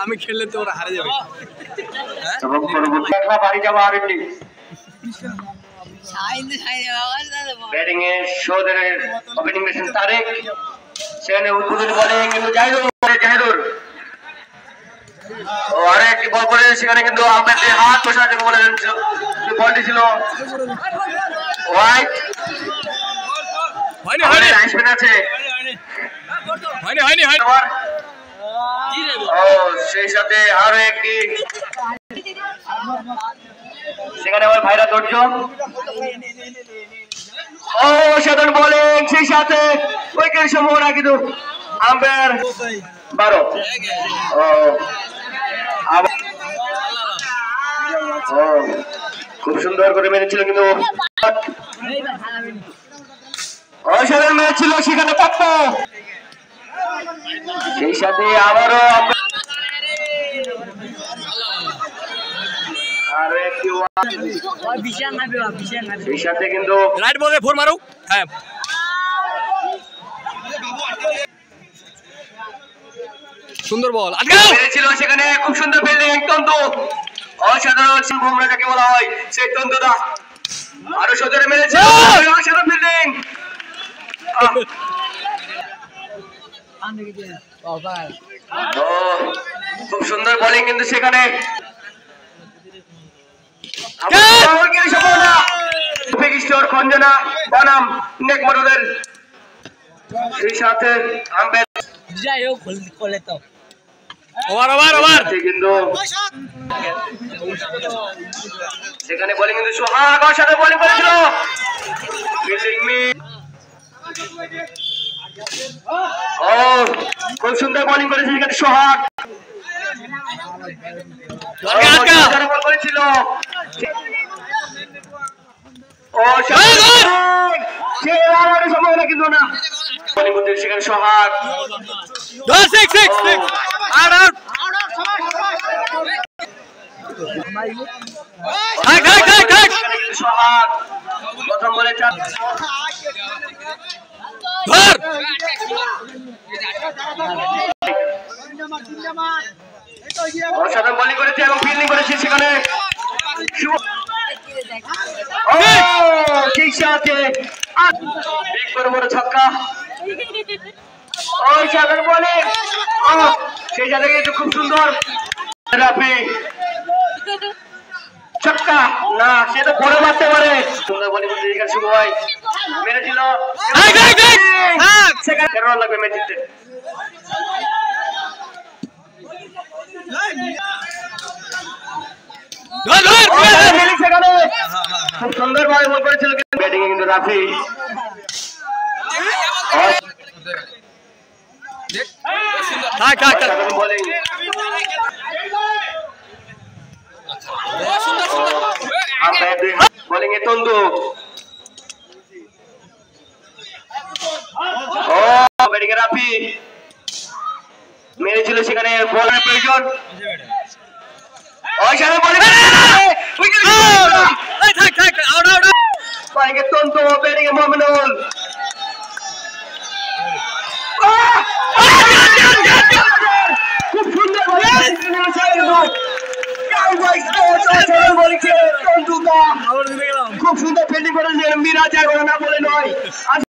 আমি খেললে তো ওরা হারে যাবে। এবং পরবর্তী খেলা বাড়ি যাওয়া আরেকটি ব্যাটিং এ সৌদের ওপেনিং ব্যাটসম্যান তারেক সেখানে উদ্বোধনী বলে কিন্তু জাহিদুর ও আরে একটি বল করে সেখানে কিন্তু আম্পায়ারের হাত বসার জন্য বলে ছিল বলটি ছিল হোয়াইট হয়নি লাইসম্যান আছে হয়নি ও সেই সাথে আরো একটি সেখানে আমার ভাইরা ধৈর্য ও সাধারণ বোলিং সেই সাথে উইকেট সম্ভাবনা কিন্তু আম্পায়ার 12 ও খুব সুন্দর করে মেরেছিল কিন্তু অসাধারণ ম্যাচ ছিল সেখানে প্রাপ্ত সেই সাথে আবারও আরো একটি সেই সাথে কিন্তু রাইট বলে ফোর মারুক। হ্যাঁ সুন্দর বল মেরেছিল সেখানে খুব সুন্দর ফিল্ডিং তন্তু অসাধারণ বুমরা যাকে বলা হয় সেই তন্তুদা আরো সজোরে মেরেছে অসাধারণ ফিল্ডিং খুব সুন্দর বোলিং কিন্তু সেখানে খঞ্জনা বনাম নেক মরদের সেই সাথে কিন্তু সেখানে বোলিং কিন্তু সোহাগ সাথে বোলিং করেছিল খুব সুন্দর বোলিং করেছে সেখানে সোহাগ বল করেছিল সম্ভাবনা কিন্তু না বোলিং করতে সেখানে সোহাগ সোহাগ প্রথম বলে অসাধারণ বোলিং করেছে এবং ফিল্ডিং করেছে সেখানে বড় ছক্কা অসাধারণ বোলিং সেই সাথে কিন্তু খুব সুন্দর রাফি ছক্কা না সে তো বড় মারতে পারে সুন্দর বোলিং করতে শুরু হয় মেরেছিল সেখানে লাগবে ম্যাচ জিততে খুব সুন্দর ভাবে বল করেছিল ব্যাটিং এ কিন্তু রাফি বোলিং এ তন্তু ব্যাটিং এ রাফি মেরেছিল সেখানে বলার প্রয়োজন তন্তু ব্যাটিং এ মমিনুল খুব সুন্দর খুব সুন্দর ফিল্ডিং করেছেন মিরাজ না বলে নয়।